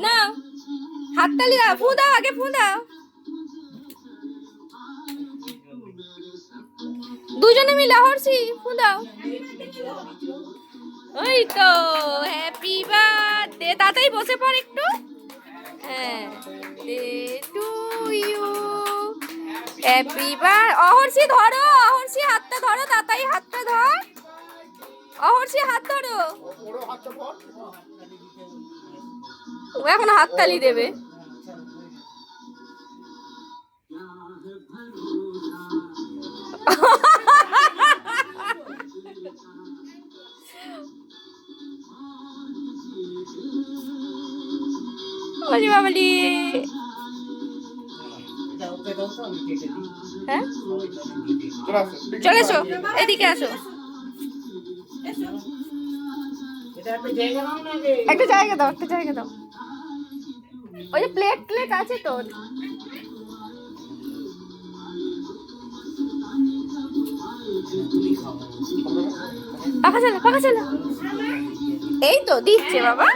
না হাততালি দাও, ফু দাও, আগে ফু দাও। দুজনে মিলে হর্ষি ফু দাও। ওই তো হ্যাপি বার্থডে, তাড়াতাড়ি বসে পড় একটু। হ্যাঁ টু ইউ, হ্যাপি বার্থডে। অহর্ষি ধরো, অহর্ষি হাতটা ধরো, তাড়াতাড়ি হাতটা ধর। অহর্ষি হাত ধরো, ও এখন হাততালি দেবে। ওরে বাবালি, হ্যাঁ চলে এসো, এদিকে আসো। একটা জায়গা দাও, একটা জায়গা দাও। ওই যে প্লেট প্লেট আছে তোর। পাখা চালা, পাখা চালা। এই তো দিচ্ছে বাবা।